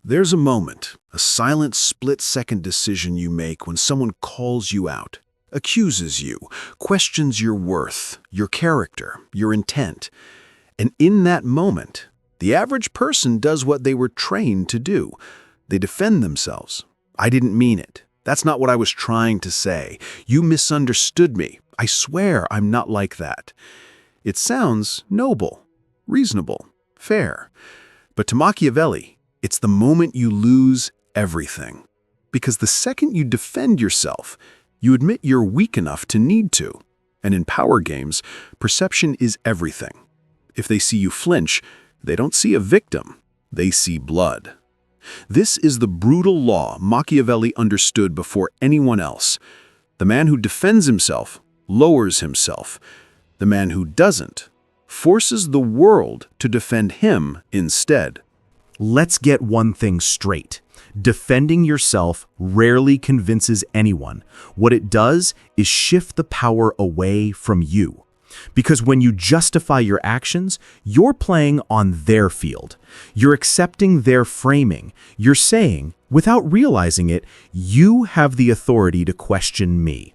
There's a moment, a silent split-second decision you make when someone calls you out, accuses you, questions your worth, your character, your intent. And in that moment, the average person does what they were trained to do. They defend themselves. I didn't mean it. That's not what I was trying to say. You misunderstood me. I swear I'm not like that. It sounds noble, reasonable, fair. But to Machiavelli, it's the moment you lose everything. Because the second you defend yourself, you admit you're weak enough to need to. And in power games, perception is everything. If they see you flinch, they don't see a victim, they see blood. This is the brutal law Machiavelli understood before anyone else. The man who defends himself lowers himself. The man who doesn't forces the world to defend him instead. Let's get one thing straight. Defending yourself rarely convinces anyone. What it does is shift the power away from you. Because when you justify your actions, you're playing on their field. You're accepting their framing. You're saying, without realizing it, you have the authority to question me.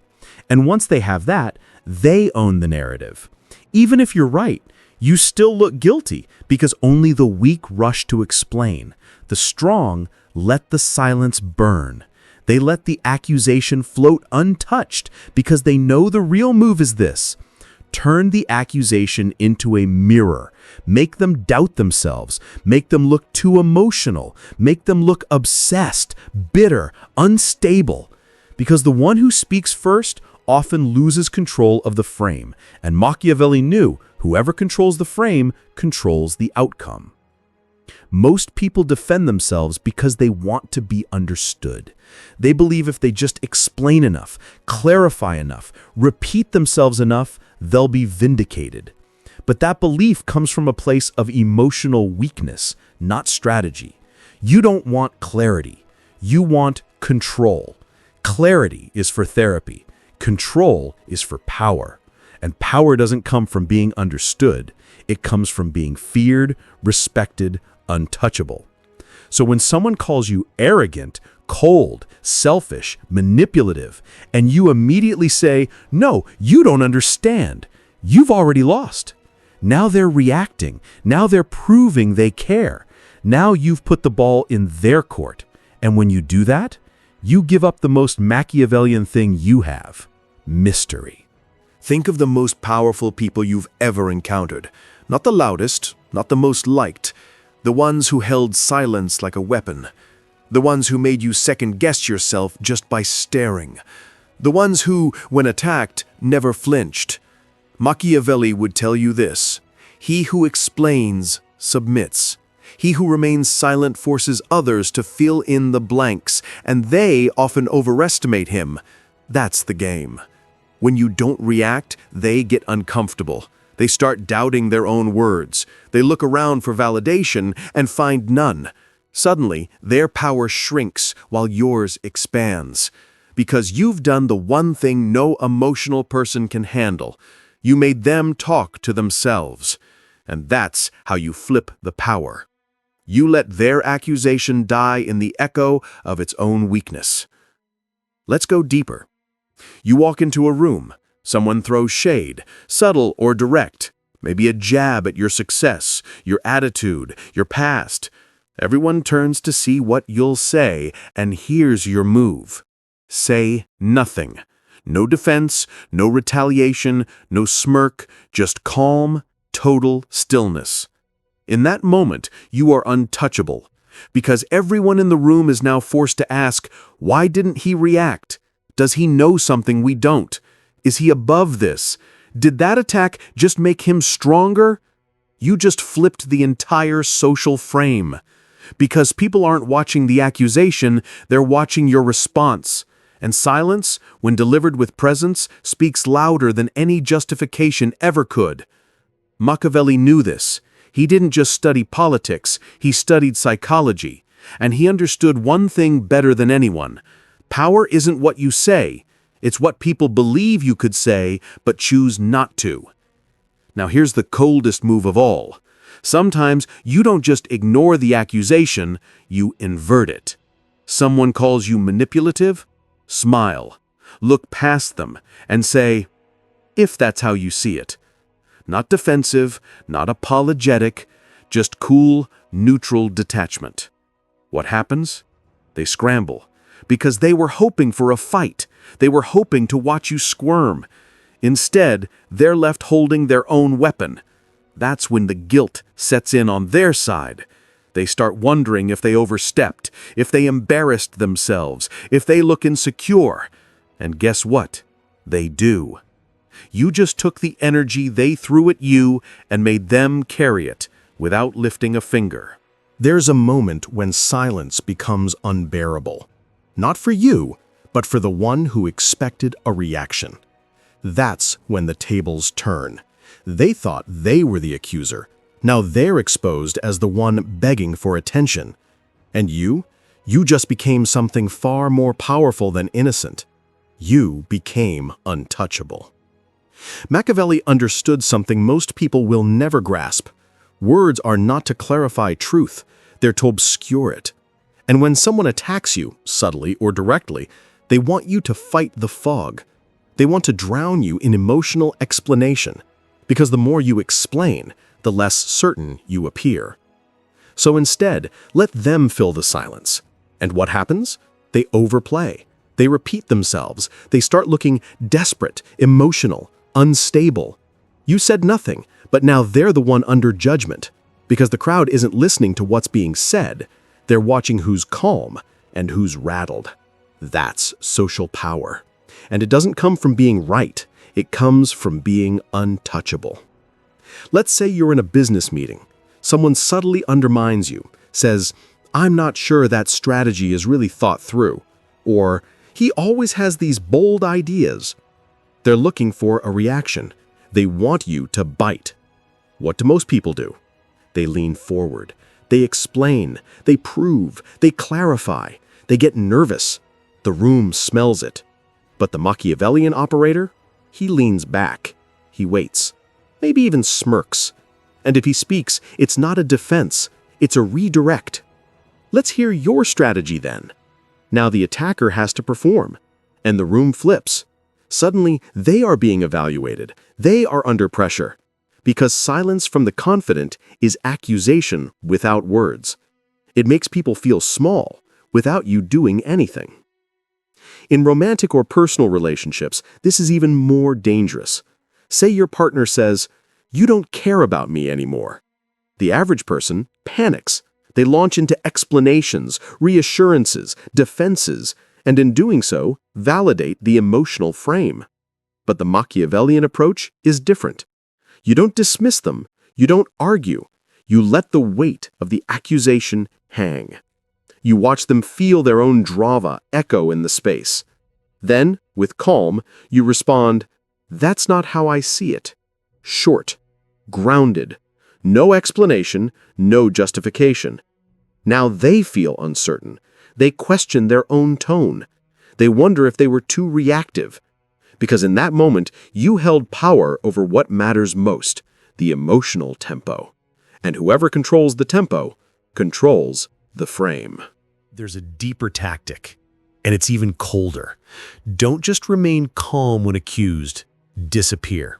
And once they have that, they own the narrative. Even if you're right, you still look guilty because only the weak rush to explain. The strong let the silence burn. They let the accusation float untouched because they know the real move is this. Turn the accusation into a mirror. Make them doubt themselves. Make them look too emotional. Make them look obsessed, bitter, unstable. Because the one who speaks first often loses control of the frame. And Machiavelli knew whoever controls the frame controls the outcome. Most people defend themselves because they want to be understood. They believe if they just explain enough, clarify enough, repeat themselves enough, they'll be vindicated. But that belief comes from a place of emotional weakness, not strategy. You don't want clarity. You want control. Clarity is for therapy. Control is for power. And power doesn't come from being understood. It comes from being feared, respected, untouchable. So when someone calls you arrogant, cold, selfish, manipulative, and you immediately say, "No, you don't understand," you've already lost. Now they're reacting. Now they're proving they care. Now you've put the ball in their court. And when you do that, you give up the most Machiavellian thing you have: mystery. Think of the most powerful people you've ever encountered. Not the loudest, not the most liked. The ones who held silence like a weapon. The ones who made you second-guess yourself just by staring. The ones who, when attacked, never flinched. Machiavelli would tell you this: he who explains submits. He who remains silent forces others to fill in the blanks, and they often overestimate him. That's the game. When you don't react, they get uncomfortable. They start doubting their own words. They look around for validation and find none. Suddenly, their power shrinks while yours expands. Because you've done the one thing no emotional person can handle. You made them talk to themselves. And that's how you flip the power. You let their accusation die in the echo of its own weakness. Let's go deeper. You walk into a room. Someone throws shade, subtle or direct, maybe a jab at your success, your attitude, your past. Everyone turns to see what you'll say, and here's your move. Say nothing. No defense, no retaliation, no smirk, just calm, total stillness. In that moment, you are untouchable, because everyone in the room is now forced to ask, why didn't he react? Does he know something we don't? Is he above this? Did that attack just make him stronger? You just flipped the entire social frame. Because people aren't watching the accusation, they're watching your response. And silence, when delivered with presence, speaks louder than any justification ever could. Machiavelli knew this. He didn't just study politics, he studied psychology. And he understood one thing better than anyone. Power isn't what you say. It's what people believe you could say, but choose not to. Now here's the coldest move of all. Sometimes you don't just ignore the accusation, you invert it. Someone calls you manipulative? Smile. Look past them and say, if that's how you see it. Not defensive, not apologetic, just cool, neutral detachment. What happens? They scramble, because they were hoping for a fight. They were hoping to watch you squirm. Instead, they're left holding their own weapon. That's when the guilt sets in on their side. They start wondering if they overstepped, if they embarrassed themselves, if they look insecure. And guess what? They do. You just took the energy they threw at you and made them carry it without lifting a finger. There's a moment when silence becomes unbearable. Not for you, but for the one who expected a reaction. That's when the tables turn. They thought they were the accuser. Now they're exposed as the one begging for attention. And you just became something far more powerful than innocent. You became untouchable. Machiavelli understood something most people will never grasp. Words are not to clarify truth, they're to obscure it. And when someone attacks you, subtly or directly, they want you to fight the fog. They want to drown you in emotional explanation, because the more you explain, the less certain you appear. So instead, let them fill the silence. And what happens? They overplay. They repeat themselves. They start looking desperate, emotional, unstable. You said nothing, but now they're the one under judgment, because the crowd isn't listening to what's being said. They're watching who's calm and who's rattled. That's social power. And it doesn't come from being right. It comes from being untouchable. Let's say you're in a business meeting. Someone subtly undermines you, says, "I'm not sure that strategy is really thought through," or "He always has these bold ideas." They're looking for a reaction. They want you to bite. What do most people do? They lean forward. They explain. They prove. They clarify. They get nervous. The room smells it. But the Machiavellian operator? He leans back. He waits. Maybe even smirks. And if he speaks, it's not a defense. It's a redirect. Let's hear your strategy then. Now the attacker has to perform. And the room flips. Suddenly, they are being evaluated. They are under pressure. Because silence from the confident is accusation without words. It makes people feel small without you doing anything. In romantic or personal relationships, this is even more dangerous. Say your partner says, "You don't care about me anymore." The average person panics. They launch into explanations, reassurances, defenses, and in doing so, validate the emotional frame. But the Machiavellian approach is different. You don't dismiss them. You don't argue. You let the weight of the accusation hang. You watch them feel their own drama echo in the space. Then, with calm, you respond, "That's not how I see it." Short, grounded, no explanation, no justification. Now they feel uncertain. They question their own tone. They wonder if they were too reactive. Because in that moment, you held power over what matters most, the emotional tempo. And whoever controls the tempo controls the frame. There's a deeper tactic, and it's even colder. Don't just remain calm when accused. Disappear.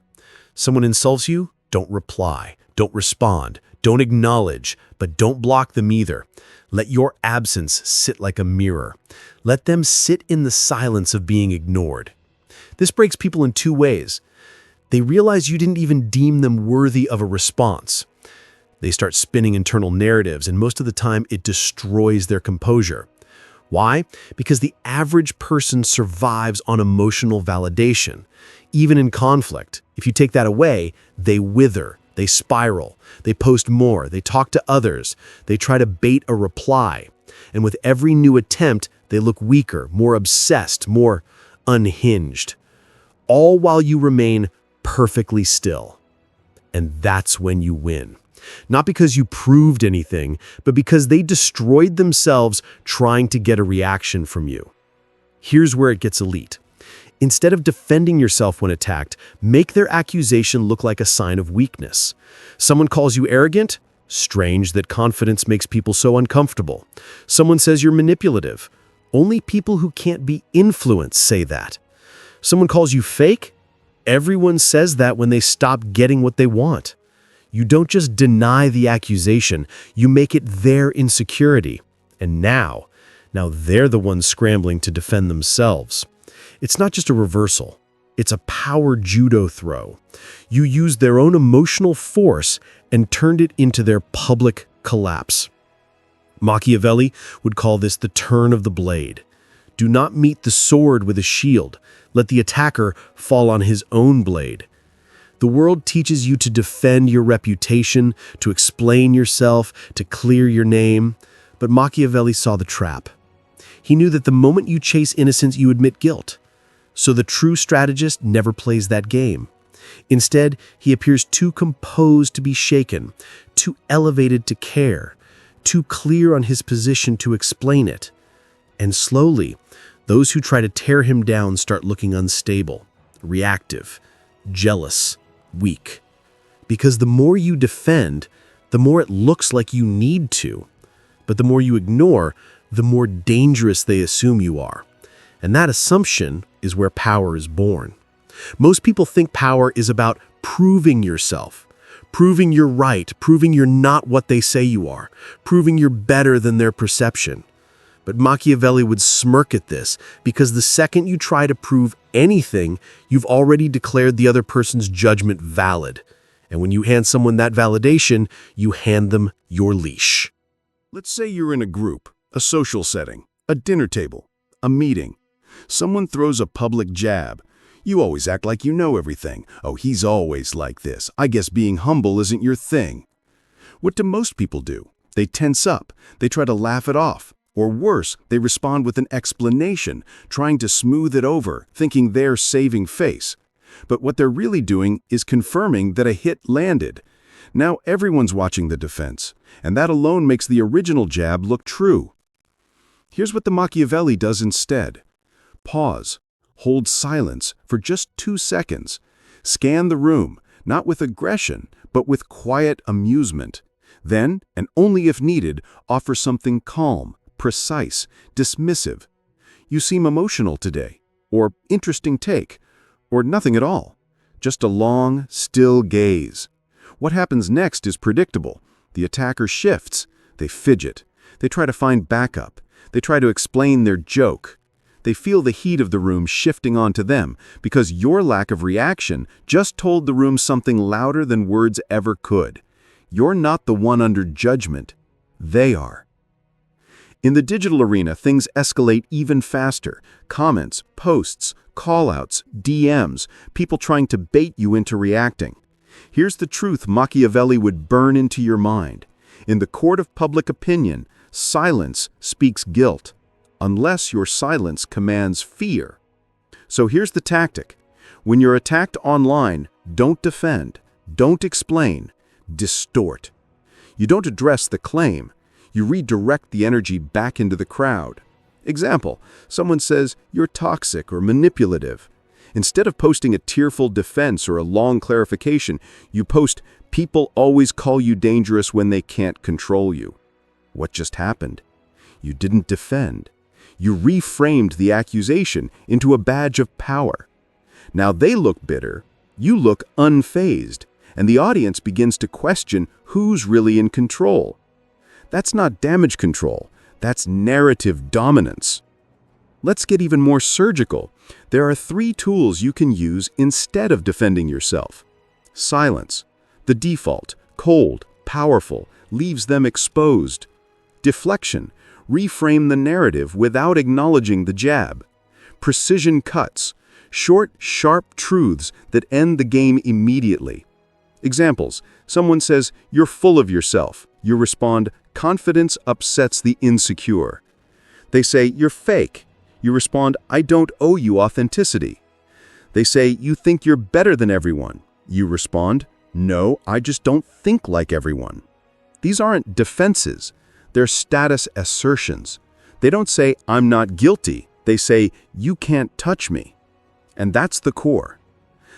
Someone insults you? Don't reply. Don't respond. Don't acknowledge, but don't block them either. Let your absence sit like a mirror. Let them sit in the silence of being ignored. This breaks people in two ways. They realize you didn't even deem them worthy of a response. They start spinning internal narratives, and most of the time it destroys their composure. Why? Because the average person survives on emotional validation. Even in conflict, if you take that away, they wither, they spiral, they post more, they talk to others, they try to bait a reply. And with every new attempt, they look weaker, more obsessed, more unhinged. All while you remain perfectly still. And that's when you win. Not because you proved anything, but because they destroyed themselves trying to get a reaction from you. Here's where it gets elite. Instead of defending yourself when attacked, make their accusation look like a sign of weakness. Someone calls you arrogant? Strange that confidence makes people so uncomfortable. Someone says you're manipulative. Only people who can't be influenced say that. Someone calls you fake. Everyone says that when they stop getting what they want. You don't just deny the accusation, you make it their insecurity. And now they're the ones scrambling to defend themselves. It's not just a reversal. It's a power judo throw. You used their own emotional force and turned it into their public collapse. Machiavelli would call this the turn of the blade. Do not meet the sword with a shield. Let the attacker fall on his own blade. The world teaches you to defend your reputation, to explain yourself, to clear your name. But Machiavelli saw the trap. He knew that the moment you chase innocence, you admit guilt. So the true strategist never plays that game. Instead, he appears too composed to be shaken, too elevated to care, too clear on his position to explain it. And slowly, those who try to tear him down start looking unstable, reactive, jealous, weak. Because the more you defend, the more it looks like you need to. But the more you ignore, the more dangerous they assume you are. And that assumption is where power is born. Most people think power is about proving yourself, proving you're right, proving you're not what they say you are, proving you're better than their perception. But Machiavelli would smirk at this because the second you try to prove anything, you've already declared the other person's judgment valid. And when you hand someone that validation, you hand them your leash. Let's say you're in a group, a social setting, a dinner table, a meeting. Someone throws a public jab. You always act like you know everything. Oh, he's always like this. I guess being humble isn't your thing. What do most people do? They tense up. They try to laugh it off. Or worse, they respond with an explanation, trying to smooth it over, thinking they're saving face. But what they're really doing is confirming that a hit landed. Now everyone's watching the defense, and that alone makes the original jab look true. Here's what the Machiavelli does instead. Pause. Hold silence for just 2 seconds. Scan the room, not with aggression, but with quiet amusement. Then, and only if needed, offer something calm, precise, dismissive. You seem emotional today, or interesting take, or nothing at all. Just a long, still gaze. What happens next is predictable. The attacker shifts. They fidget. They try to find backup. They try to explain their joke. They feel the heat of the room shifting onto them because your lack of reaction just told the room something louder than words ever could. You're not the one under judgment. They are. In the digital arena, things escalate even faster. Comments, posts, call-outs, DMs, people trying to bait you into reacting. Here's the truth Machiavelli would burn into your mind. In the court of public opinion, silence speaks guilt, unless your silence commands fear. So here's the tactic. When you're attacked online, don't defend, don't explain, distort. You don't address the claim. You redirect the energy back into the crowd. Example, someone says you're toxic or manipulative. Instead of posting a tearful defense or a long clarification, you post, "People always call you dangerous when they can't control you." What just happened? You didn't defend. You reframed the accusation into a badge of power. Now they look bitter, you look unfazed, and the audience begins to question who's really in control. That's not damage control, that's narrative dominance. Let's get even more surgical. There are 3 tools you can use instead of defending yourself. Silence, the default, cold, powerful, leaves them exposed. Deflection, reframe the narrative without acknowledging the jab. Precision cuts, short, sharp truths that end the game immediately. Examples, someone says, "You're full of yourself." You respond, "Confidence upsets the insecure." They say, "You're fake." You respond, "I don't owe you authenticity." They say, "You think you're better than everyone." You respond, "No, I just don't think like everyone." These aren't defenses. They're status assertions. They don't say, "I'm not guilty." They say, "You can't touch me." And that's the core.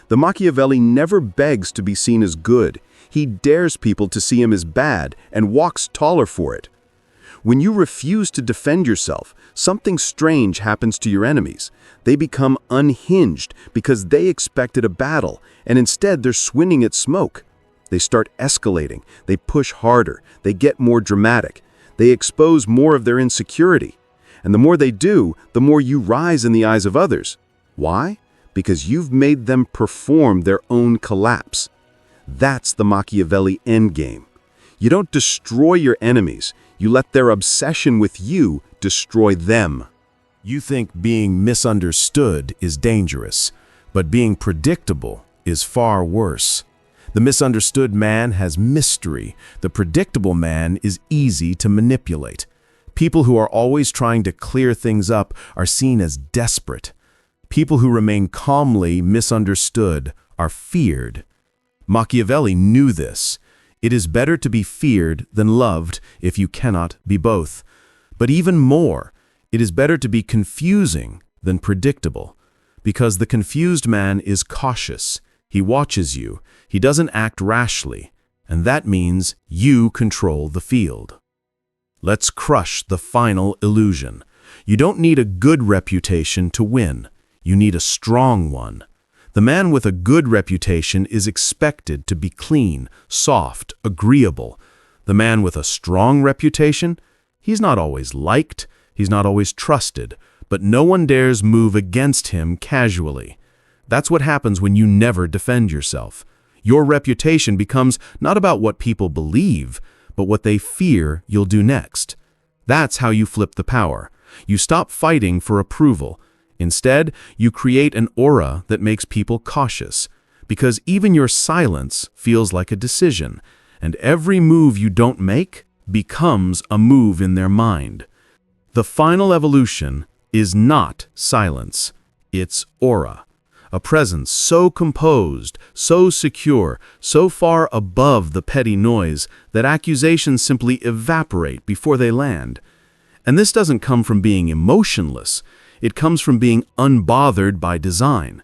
The Machiavelli never begs to be seen as good. He dares people to see him as bad and walks taller for it. When you refuse to defend yourself, something strange happens to your enemies. They become unhinged because they expected a battle, and instead they're swinging at smoke. They start escalating, they push harder, they get more dramatic, they expose more of their insecurity. And the more they do, the more you rise in the eyes of others. Why? Because you've made them perform their own collapse. That's the Machiavelli endgame. You don't destroy your enemies, you let their obsession with you destroy them. You think being misunderstood is dangerous, but being predictable is far worse. The misunderstood man has mystery. The predictable man is easy to manipulate. People who are always trying to clear things up are seen as desperate. People who remain calmly misunderstood are feared. Machiavelli knew this. It is better to be feared than loved if you cannot be both. But even more, it is better to be confusing than predictable, because the confused man is cautious. He watches you. He doesn't act rashly, and that means you control the field. Let's crush the final illusion. You don't need a good reputation to win. You need a strong one. The man with a good reputation is expected to be clean, soft, agreeable. The man with a strong reputation, he's not always liked, he's not always trusted, but no one dares move against him casually. That's what happens when you never defend yourself. Your reputation becomes not about what people believe, but what they fear you'll do next. That's how you flip the power. You stop fighting for approval. Instead, you create an aura that makes people cautious, because even your silence feels like a decision, and every move you don't make becomes a move in their mind. The final evolution is not silence, it's aura. A presence so composed, so secure, so far above the petty noise that accusations simply evaporate before they land. And this doesn't come from being emotionless. It comes from being unbothered by design.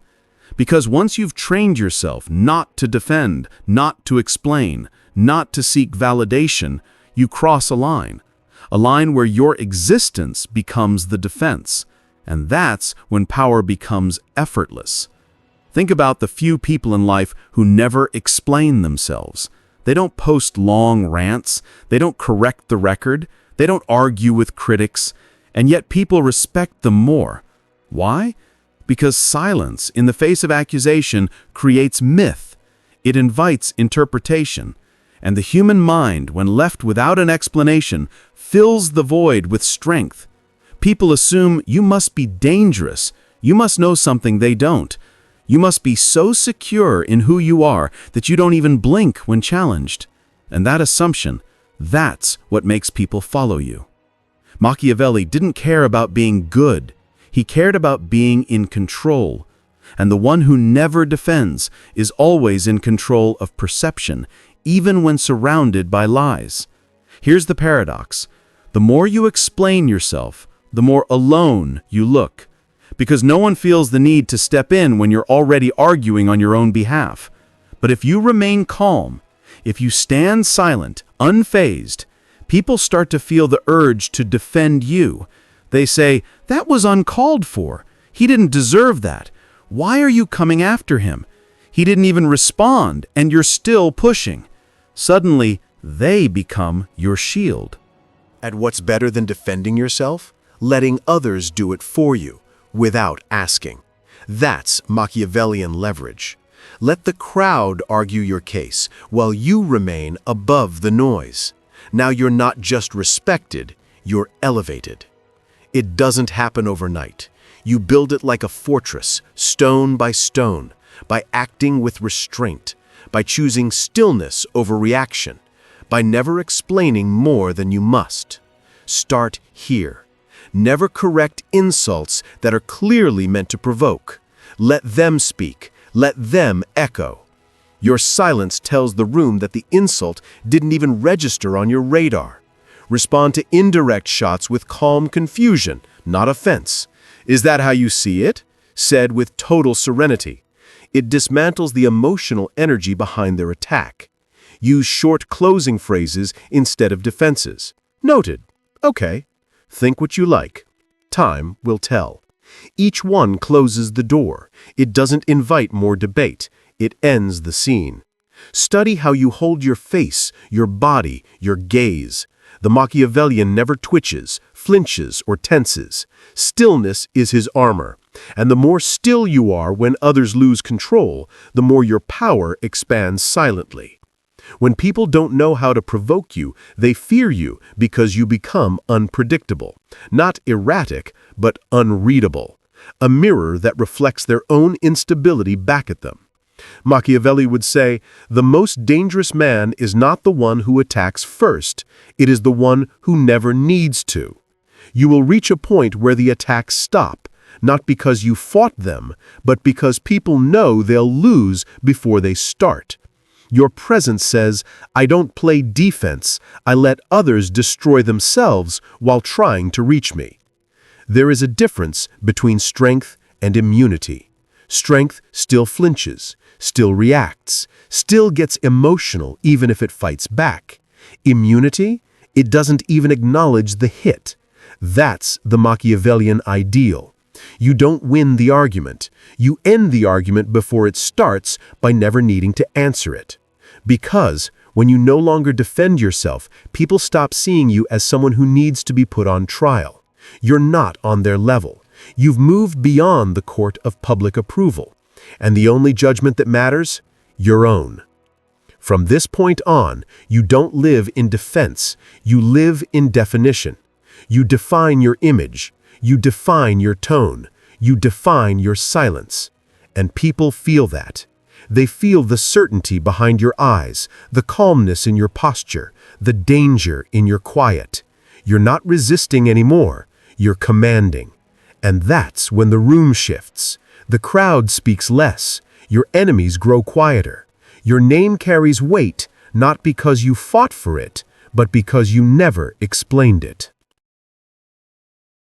Because once you've trained yourself not to defend, not to explain, not to seek validation, you cross a line where your existence becomes the defense. And that's when power becomes effortless. Think about the few people in life who never explain themselves. They don't post long rants, they don't correct the record, they don't argue with critics, and yet people respect them more. Why? Because silence in the face of accusation creates myth. It invites interpretation. And the human mind, when left without an explanation, fills the void with strength. People assume you must be dangerous. You must know something they don't. You must be so secure in who you are that you don't even blink when challenged. And that assumption, that's what makes people follow you. Machiavelli didn't care about being good. He cared about being in control. And the one who never defends is always in control of perception, even when surrounded by lies. Here's the paradox. The more you explain yourself, the more alone you look. Because no one feels the need to step in when you're already arguing on your own behalf. But if you remain calm, if you stand silent, unfazed, people start to feel the urge to defend you. They say, "That was uncalled for. He didn't deserve that. Why are you coming after him? He didn't even respond, and you're still pushing." Suddenly, they become your shield. And what's better than defending yourself? Letting others do it for you, without asking. That's Machiavellian leverage. Let the crowd argue your case, while you remain above the noise. Now you're not just respected, you're elevated. It doesn't happen overnight. You build it like a fortress, stone by stone, by acting with restraint, by choosing stillness over reaction, by never explaining more than you must. Start here. Never correct insults that are clearly meant to provoke. Let them speak. Let them echo. Your silence tells the room that the insult didn't even register on your radar. Respond to indirect shots with calm confusion, not offense. Is that how you see it? Said with total serenity. It dismantles the emotional energy behind their attack. Use short closing phrases instead of defenses. Noted. Okay. Think what you like. Time will tell. Each one closes the door. It doesn't invite more debate. It ends the scene. Study how you hold your face, your body, your gaze. The Machiavellian never twitches, flinches, or tenses. Stillness is his armor. And the more still you are when others lose control, the more your power expands silently. When people don't know how to provoke you, they fear you because you become unpredictable. Not erratic, but unreadable. A mirror that reflects their own instability back at them. Machiavelli would say, the most dangerous man is not the one who attacks first, it is the one who never needs to. You will reach a point where the attacks stop, not because you fought them, but because people know they'll lose before they start. Your presence says, I don't play defense, I let others destroy themselves while trying to reach me. There is a difference between strength and immunity. Strength still flinches, still reacts, still gets emotional even if it fights back. Immunity, it doesn't even acknowledge the hit. That's the Machiavellian ideal. You don't win the argument. You end the argument before it starts by never needing to answer it. Because when you no longer defend yourself, people stop seeing you as someone who needs to be put on trial. You're not on their level. You've moved beyond the court of public approval. And the only judgment that matters? Your own. From this point on, you don't live in defense. You live in definition. You define your image. You define your tone. You define your silence. And people feel that. They feel the certainty behind your eyes, the calmness in your posture, the danger in your quiet. You're not resisting anymore. You're commanding. And that's when the room shifts. The crowd speaks less. Your enemies grow quieter. Your name carries weight, not because you fought for it, but because you never explained it.